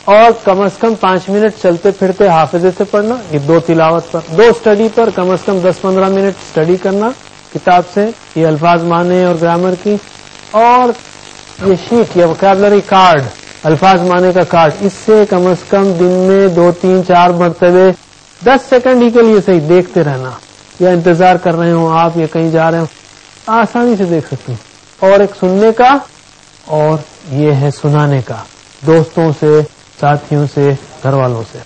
اور کم از کم 5 منٹ چلتے پھرتے حافظے سے پڑھنا، یہ 2 تلاوت پر، 2 اسٹڈی پر کم از کم 10-15 منٹ اسٹڈی کرنا کتاب سے، یہ الفاظ معنی اور گرامر کی، اور یہ شیٹ یا ووکیبلری کارڈ، الفاظ معنی کا کارڈ، اس سے کم از کم دن میں 2-3-4 مرتبے 10 سیکنڈ ہی کے لیے صحیح دیکھتے رہنا، یا انتظار کر رہے ہوں آپ یا کہیں جا رہے ہوں آسانی سے دیکھ سکتے ہیں۔ اور ایک سننے کا اور یہ ہے سنانے کا، دوستوں سے، ساتھیوں سے، گھر والوں سے۔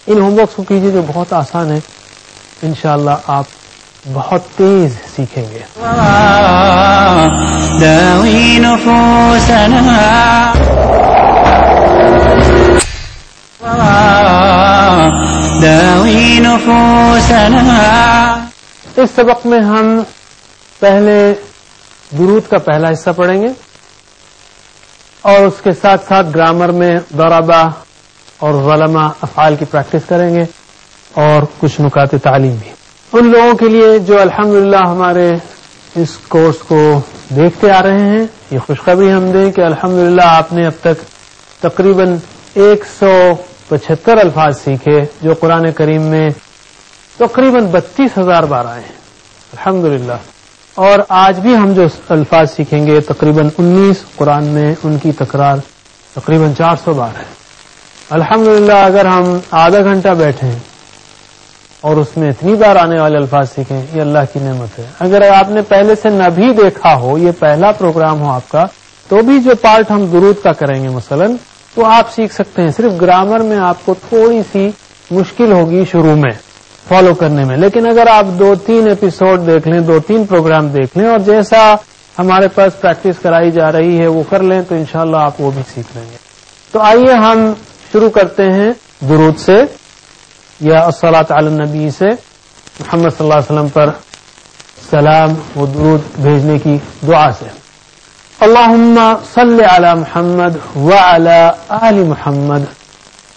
ان ہوم ورکس کو کیجیے جو بہت آسان ہے، انشاءاللہ آپ بہت تیز سیکھیں گے۔ داوی نفوسنا داوی نفوسنا۔ اس سبق میں ہم پہلے درود کا پہلا حصہ پڑھیں گے اور اس کے ساتھ ساتھ گرامر میں ضربہ اور ظلمہ افعال کی پریکٹس کریں گے اور کچھ نکات تعلیم بھی۔ ان لوگوں کے لیے جو الحمدللہ ہمارے اس کورس کو دیکھتے آ رہے ہیں، یہ خوشخبری ہم دیں کہ الحمدللہ آپ نے اب تک تقریباً 175 الفاظ سیکھے جو قرآن کریم میں تقریباً 32,000 بار آئے ہیں الحمدللہ، اور آج بھی ہم جو الفاظ سیکھیں گے تقریباً 19 قرآن میں ان کی تکرار تقریباً 400 بار ہے الحمدللہ۔ اگر ہم آدھا گھنٹہ بیٹھیں اور اس میں اتنی بار آنے والے الفاظ سیکھیں، یہ اللہ کی نعمت ہے۔ اگر آپ نے پہلے سے نہ بھی دیکھا ہو، یہ پہلا پروگرام ہو آپ کا، تو بھی جو پارٹ ہم درود کا کریں گے مثلاً، تو آپ سیکھ سکتے ہیں۔ صرف گرامر میں آپ کو تھوڑی سی مشکل ہوگی شروع میں فالو کرنے میں، لیکن اگر آپ 2-3 ایپیسوڈ دیکھ لیں، 2-3 پروگرام دیکھ لیں اور جیسا ہمارے پاس پریکٹس کرائی جا رہی ہے وہ کر لیں تو انشاءاللہ آپ وہ بھی سیکھ لیں گے۔ تو آئیے ہم شروع کرتے ہیں درود سے یا الصلاۃ علی النبی سے، محمد صلی اللہ علیہ وسلم پر سلام و درود بھیجنے کی دعا سے۔ اللہم صلی علی محمد وعلی آل محمد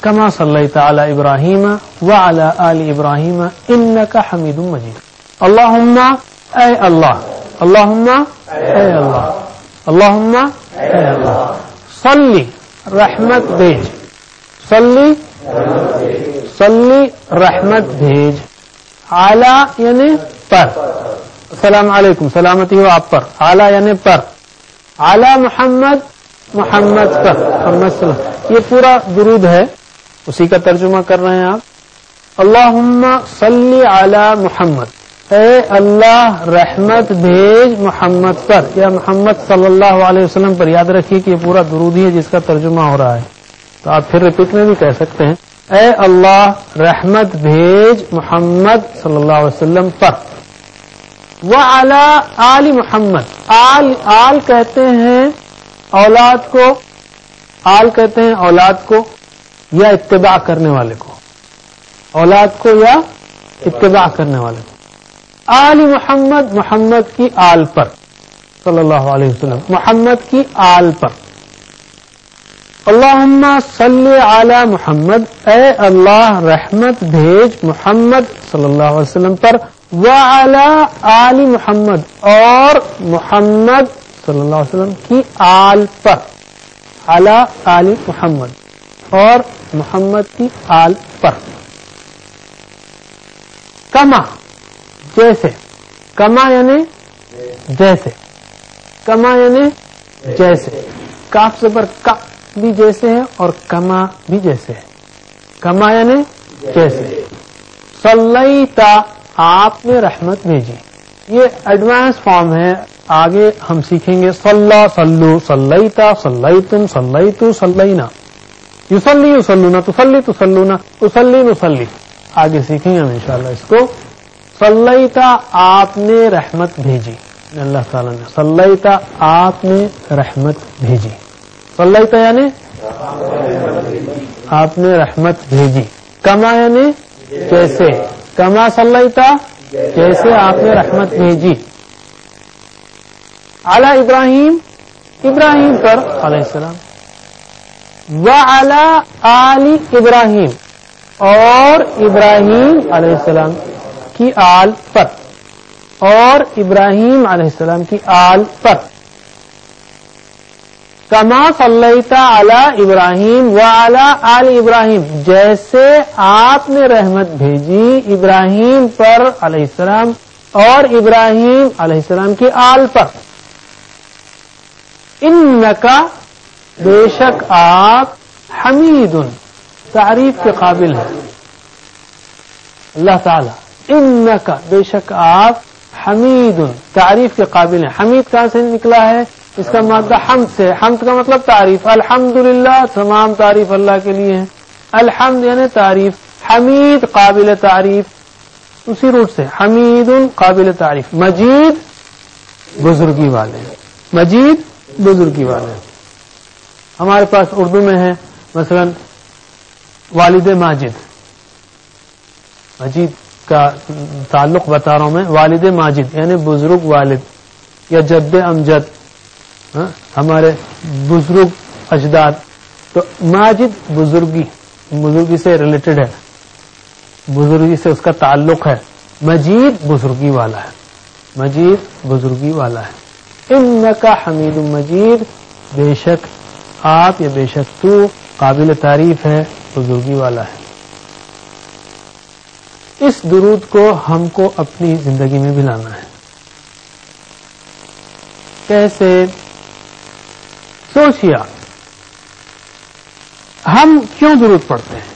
کما صلیت علی ابراہیم وعلی آل ابراہیم انک حمید مجید۔ اللہم اے اللہ، اللہم اے اللہ، اللہم اے اللہ، صلی رحمت بھیج، صلی رحمت بھیج، اعلی یعنی پر، السلام علیکم سلامتی ہو آپ پر، اعلی یعنی پر، اعلی محمد محمد پر، محمد صلی اللہ علیہ وسلم۔ یہ پورا درود ہے، اسی کا ترجمہ کر رہے ہیں آپ۔ اللہم صلی علی محمد، اے اللہ رحمت بھیج محمد پر یا محمد صلی اللہ علیہ وسلم پر۔ یاد رکھیے کہ یہ پورا درود ہی ہے جس کا ترجمہ ہو رہا ہے، تو آپ پھر ریپیٹ میں بھی کہہ سکتے ہیں، اے اللہ رحمت بھیج محمد صلی اللہ علیہ وسلم پر، وعلی آل محمد۔ آل کہتے ہیں اولاد کو، آل کہتے ہیں اولاد کو یا اتباع کرنے والے کو، اولاد کو یا اتباع کرنے والے کو۔ آل محمد، محمد کی آل پر صلی اللہ علیہ وسلم، محمد کی آل پر۔ اللہم صلی علی محمد، اے اللہ رحمت بھیج محمد صلی اللہ علیہ وسلم پر، وعلی آل محمد، اور محمد صلی اللہ علیہ وسلم کی آل پر، علی آل محمد، اور محمد کی آل پر۔ کما جیسے، کما یعنی جیسے، کما یعنی جیسے، کاف زبر کا بھی جیسے ہے اور کما بھی جیسے ہے، کما یعنی جیسے۔ صلیتا آپ نے رحمت بھیجی، یہ ایڈوانس فارم ہے، آگے ہم سیکھیں گے صلی، صلو، صلیتا، صلیتم، صلیتو، صلینا، یصلی، یصلونا، تصلی، تصلونا، تصلی، نصلی، آگے سیکھیں گے ہم انشاءاللہ اس کو۔ صلیتا آپ نے رحمت بھیجی، اللہ تعالیٰ نے، صلیتا آپ نے رحمت بھیجی، صلیتا یعنی آپ نے رحمت بھیجی، کما یعنی جیسے، کما صلیتا جیسے آپ نے رحمت بھیجی، علی ابراہیم، ابراہیم پر علیہ السلام، وعلی آل ابراہیم، اور ابراہیم علیہ السلام کی آل پر، اور ابراہیم علیہ السلام کی آل پر۔ کما صلیت علی ابراہیم وعلی آل ابراہیم، جیسے آپ نے رحمت بھیجی ابراہیم پر علیہ السلام اور ابراہیم علیہ السلام کی آل پر. انکا، بے شک آپ، حمید، تعریف کے قابل ہیں. اللہ تعالی انکا، بے شک آپ، حمید، تعریف کے قابل ہیں. حمید کہاں سے نکلا ہے؟ اس کا مادہ حمد سے. حمد کا مطلب تعریف. الحمدللہ، تمام تعریف اللہ کے لیے ہے. الحمد یعنی تعریف. حمید قابل تعریف، اسی روٹ سے حمید قابل تعریف. مجید بزرگی والے، مجید بزرگی والے. ہمارے پاس اردو میں ہے مثلا والد ماجد. مجید کا تعلق بتا رہا ہوں میں. والد ماجد یعنی بزرگ والد یا جد امجد، ہمارے بزرگ اجداد. تو ماجد بزرگی سے ریلیٹڈ ہے، بزرگی سے اس کا تعلق ہے. مجید بزرگی والا ہے، مجید بزرگی والا ہے. انکا حمید مجید، بے شک آپ یا بے شک تو قابل تعریف ہے، بزرگی والا ہے. اس درود کو ہم کو اپنی زندگی میں بھی لانا ہے. کیسے؟ سوچیے ہم کیوں درود پڑھتے ہیں؟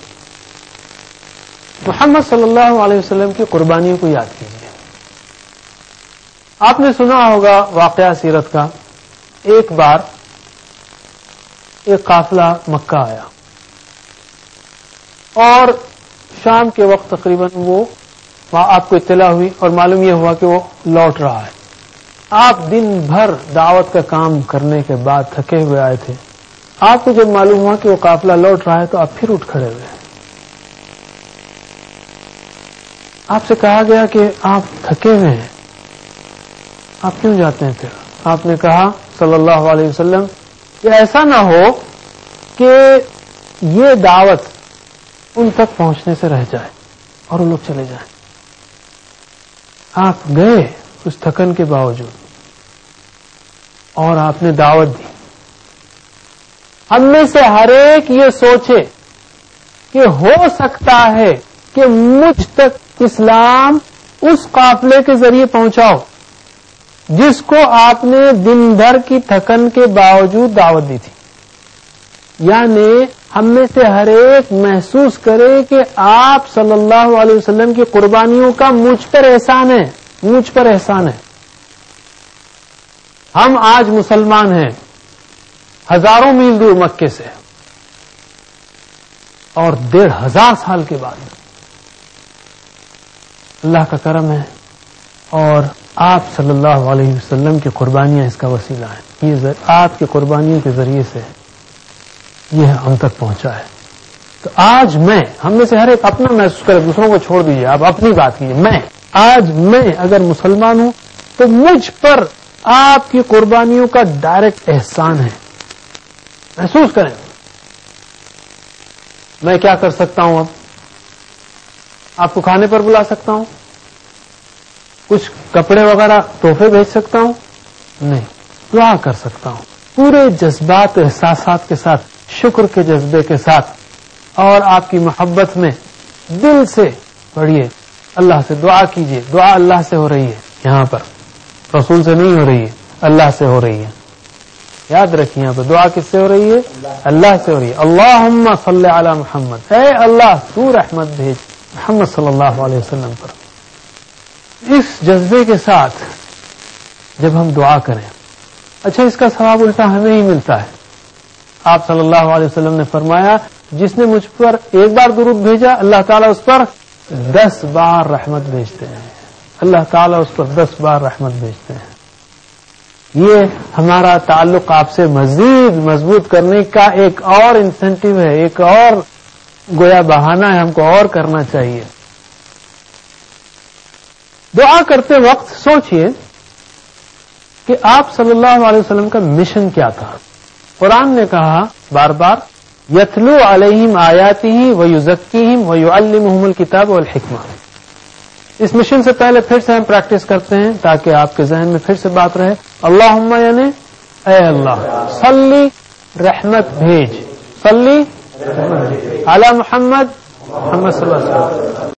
محمد صلی اللہ علیہ وسلم کی قربانیوں کو یاد کیجیے. آپ نے سنا ہوگا واقعہ سیرت کا. ایک بار ایک قافلہ مکہ آیا اور شام کے وقت تقریباً وہ آپ کو اطلاع ہوئی اور معلوم یہ ہوا کہ وہ لوٹ رہا ہے. آپ دن بھر دعوت کا کام کرنے کے بعد تھکے ہوئے آئے تھے. آپ کو جب معلوم ہوا کہ وہ قافلہ لوٹ رہا ہے تو آپ پھر اٹھ کھڑے ہوئے. آپ سے کہا گیا کہ آپ تھکے ہوئے ہیں، آپ کیوں جاتے ہیں پھر؟ آپ نے کہا صلی اللہ علیہ وسلم کہ ایسا نہ ہو کہ یہ دعوت ان تک پہنچنے سے رہ جائے اور وہ لوگ چلے جائیں. آپ گئے اس تھکن کے باوجود اور آپ نے دعوت دی. ہم میں سے ہر ایک یہ سوچے کہ ہو سکتا ہے کہ مجھ تک اسلام اس قافلے کے ذریعے پہنچاؤ جس کو آپ نے دن بھر کی تھکن کے باوجود دعوت دی تھی. یعنی ہم میں سے ہر ایک محسوس کرے کہ آپ صلی اللہ علیہ وسلم کی قربانیوں کا مجھ پر احسان ہے، مجھ پر احسان ہے. ہم آج مسلمان ہیں ہزاروں میل دور مکے سے اور 1500 سال کے بعد. اللہ کا کرم ہے اور آپ صلی اللہ علیہ وسلم کی قربانیاں اس کا وسیلہ ہیں. یہ آپ کی قربانیوں کے ذریعے سے یہ ہم تک پہنچا ہے. تو آج میں، ہم میں سے ہر ایک اپنا محسوس کرے، دوسروں کو چھوڑ دیجیے، آپ اپنی بات کیجیے. آج میں اگر مسلمان ہوں تو مجھ پر آپ کی قربانیوں کا ڈائریکٹ احسان ہے. محسوس کریں میں کیا کر سکتا ہوں. اب آپ کو کھانے پر بلا سکتا ہوں، کچھ کپڑے وغیرہ تحفے بھیج سکتا ہوں؟ نہیں. دعا کر سکتا ہوں پورے جذبات احساسات کے ساتھ، شکر کے جذبے کے ساتھ اور آپ کی محبت میں دل سے پڑھیے، اللہ سے دعا کیجیے. دعا اللہ سے ہو رہی ہے، یہاں پر رسول سے نہیں ہو رہی ہے، اللہ سے ہو رہی ہے. یاد رکھیے یہاں پہ دعا کس سے ہو رہی ہے؟ اللہ سے ہو رہی ہے. اللہم صلی علی محمد، اے اللہ تو رحمت بھیج محمد صلی اللہ علیہ وسلم پر. اس جذبے کے ساتھ جب ہم دعا کریں، اچھا اس کا ثواب الٹا ہمیں ہی ملتا ہے. آپ صلی اللہ علیہ وسلم نے فرمایا جس نے مجھ پر ایک بار درود بھیجا اللہ تعالیٰ اس پر 10 بار رحمت بھیجتے ہیں. اللہ تعالیٰ اس پر 10 بار رحمت بھیجتے ہیں. یہ ہمارا تعلق آپ سے مزید مضبوط کرنے کا ایک اور انسینٹیو ہے، ایک اور گویا بہانہ ہے، ہم کو اور کرنا چاہیے. دعا کرتے وقت سوچئے کہ آپ صلی اللہ علیہ وسلم کا مشن کیا تھا. قرآن نے کہا بار بار یتلو علیہم آیاتہ ویزکیہم ویعلمہم الکتاب والحکمہ. اس مشن سے پہلے پھر سے ہم پریکٹس کرتے ہیں تاکہ آپ کے ذہن میں پھر سے بات رہے. اللہم یعنی اے اللہ صلی رحمت بھیج، صلی علی محمد محمد صلی اللہ علیہ وسلم.